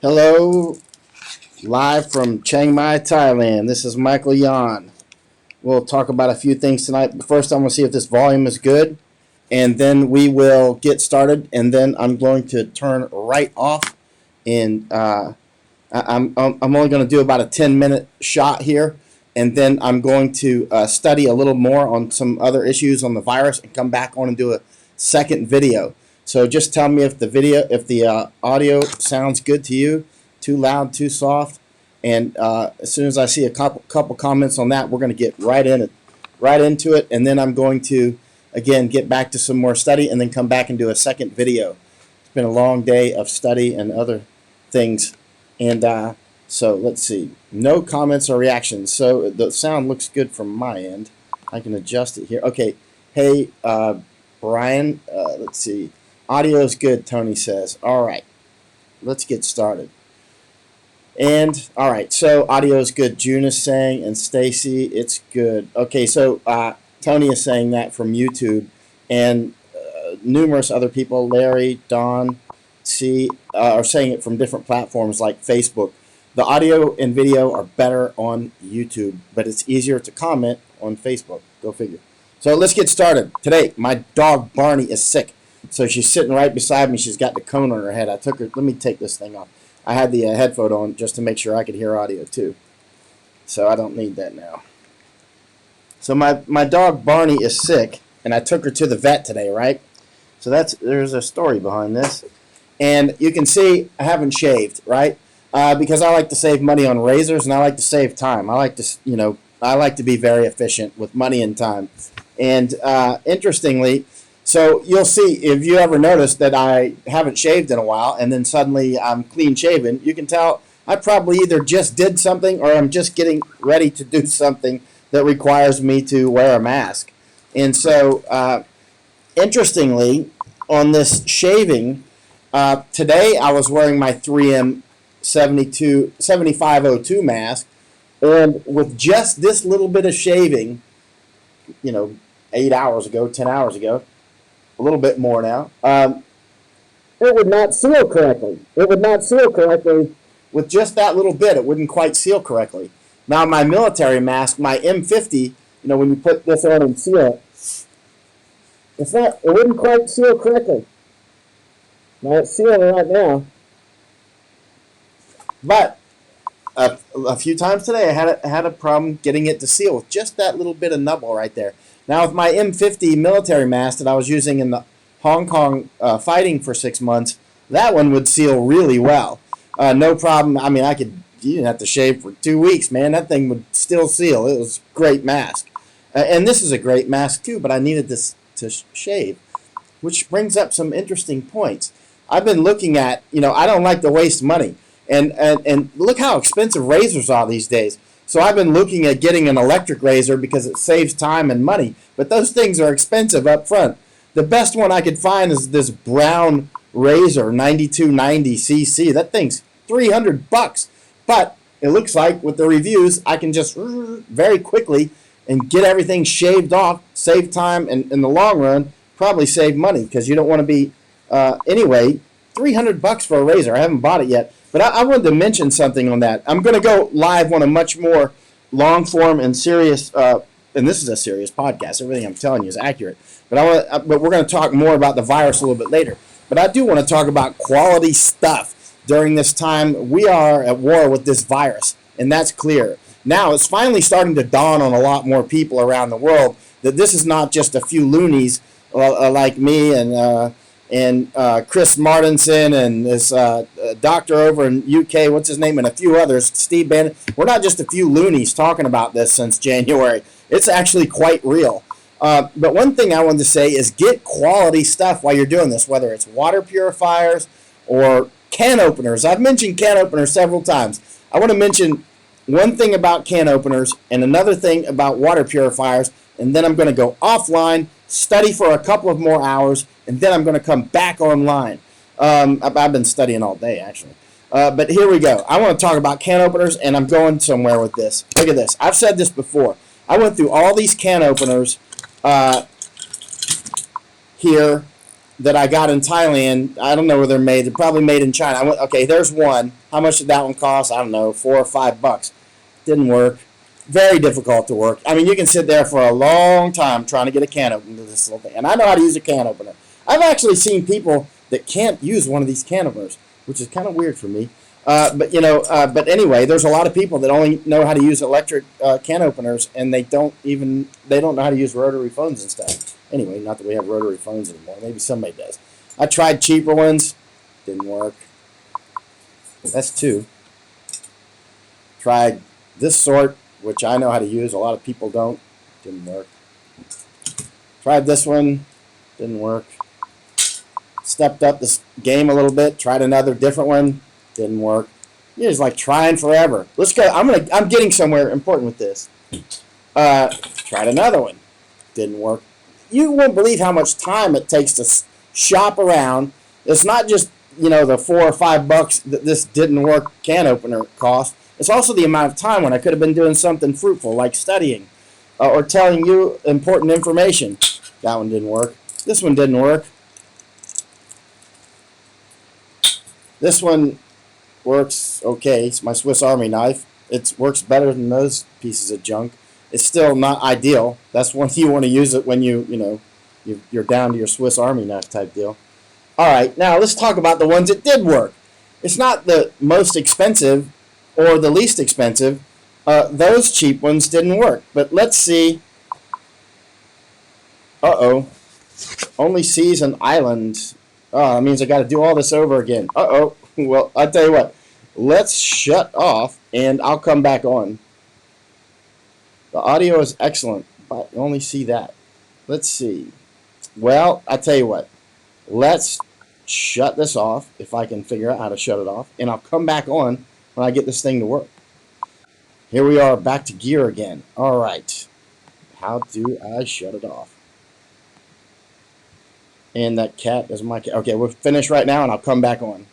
Hello, live from Chiang Mai, Thailand. This is Michael.Yon. We'll talk about a few things tonight. But first, I'm going to see if this volume is good, and then we will get started. And then I'm going to turn right off. And I'm only going to do about a 10-minute shot here, and then I'm going to study a little more on some other issues on the virus, and come back on and do a second video. So just tell me if the audio sounds good to you, too loud, too soft, and as soon as I see a couple comments on that, we're going to get right into it, and then I'm going to again get back to some more study, and then come back and do a second video. It's been a long day of study and other things, and so let's see, no comments or reactions. So the sound looks good from my end. I can adjust it here. Okay, hey Brian, let's see. Audio is good, Tony says. All right, let's get started. And all right, so audio is good. June is saying, and Stacy, it's good. Okay, so Tony is saying that from YouTube, and numerous other people, Larry, Don, C, are saying it from different platforms like Facebook. The audio and video are better on YouTube, but it's easier to comment on Facebook. Go figure. So let's get started. Today, my dog Barney is sick. So she's sitting right beside me. She's got the cone on her head. I took her. Let me take this thing off. I had the headphone on just to make sure I could hear audio too. So I don't need that now. So my dog Barney is sick, and I took her to the vet today, right? So there's a story behind this. And you can see I haven't shaved, right? Because I like to save money on razors, and I like to save time. I like to be very efficient with money and time. And interestingly, so you'll see, if you ever notice that I haven't shaved in a while, and then suddenly I'm clean shaven, you can tell I probably either just did something, or I'm just getting ready to do something that requires me to wear a mask. And so, interestingly, on this shaving, today I was wearing my 3M 7502 mask, and with just this little bit of shaving, 8 hours ago, 10 hours ago, a little bit more now, it would not seal correctly. It would not seal correctly with just that little bit. It wouldn't quite seal correctly. Now my military mask, my M50, when you put this on and seal it, it wouldn't quite seal correctly. Now it's sealing right now. But a few times today I had a problem getting it to seal with just that little bit of nubble right there. Now with my M50 military mask that I was using in the Hong Kong fighting for 6 months, that one would seal really well. No problem. I mean, you didn't have to shave for 2 weeks, man. That thing would still seal. It was a great mask. And this is a great mask too, but I needed this to shave, which brings up some interesting points. I've been looking at, I don't like to waste money. And look how expensive razors are these days. So I've been looking at getting an electric razor because it saves time and money. But those things are expensive up front. The best one I could find is this brown razor, 9290cc. That thing's $300. But it looks like with the reviews, I can just very quickly and get everything shaved off, save time, and in the long run, probably save money, because you don't want to be, anyway, $300 for a razor. I haven't bought it yet. But I wanted to mention something on that. I'm going to go live on a much more long-form and serious, and this is a serious podcast. Everything I'm telling you is accurate. But we're going to talk more about the virus a little bit later. But I do want to talk about quality stuff during this time. We are at war with this virus, and that's clear. Now it's finally starting to dawn on a lot more people around the world that this is not just a few loonies like me and Chris Martinson and this doctor over in UK, what's his name, and a few others, Steve Bannon. We're not just a few loonies talking about this since January. It's actually quite real. But one thing I wanted to say is get quality stuff while you're doing this, whether it's water purifiers or can openers. I've mentioned can openers several times. I want to mention one thing about can openers and another thing about water purifiers, and then I'm going to go offline, study for a couple of more hours, and then I'm going to come back online. I've been studying all day, actually. But here we go. I want to talk about can openers, and I'm going somewhere with this. Look at this. I've said this before. I went through all these can openers here that I got in Thailand. I don't know where they're made. They're probably made in China. I went, okay, there's one. How much did that one cost? I don't know, $4 or $5. Didn't work. Very difficult to work. I mean, you can sit there for a long time trying to get a can opener to this little thing. And I know how to use a can opener. I've actually seen people that can't use one of these can openers, which is kind of weird for me. But anyway, there's a lot of people that only know how to use electric can openers, and they don't know how to use rotary phones and stuff. Anyway, not that we have rotary phones anymore. Maybe somebody does. I tried cheaper ones, didn't work. That's two. Tried this sort, which I know how to use. A lot of people don't. Didn't work. Tried this one, didn't work. Stepped up this game a little bit. Tried another different one. Didn't work. You're just like trying forever. Let's go. I'm getting somewhere important with this. Tried another one. Didn't work. You won't believe how much time it takes to shop around. It's not just the $4 or $5 that this didn't work can opener cost. It's also the amount of time when I could have been doing something fruitful like studying or telling you important information. That one didn't work. This one didn't work. This one works okay. It's my Swiss Army knife. It works better than those pieces of junk. It's still not ideal. That's when you want to use it when you're down to your Swiss Army knife type deal. All right, now let's talk about the ones that did work. It's not the most expensive or the least expensive. Those cheap ones didn't work. But let's see. Uh-oh. Only seas and islands. Oh, that means I got to do all this over again. Uh-oh. Well, I'll tell you what. Let's shut off, and I'll come back on. The audio is excellent, but you only see that. Let's see. Well, I'll tell you what. Let's shut this off, if I can figure out how to shut it off, and I'll come back on when I get this thing to work. Here we are, back to gear again. All right. How do I shut it off? And that cat is my cat. Okay, we're finished right now, and I'll come back on.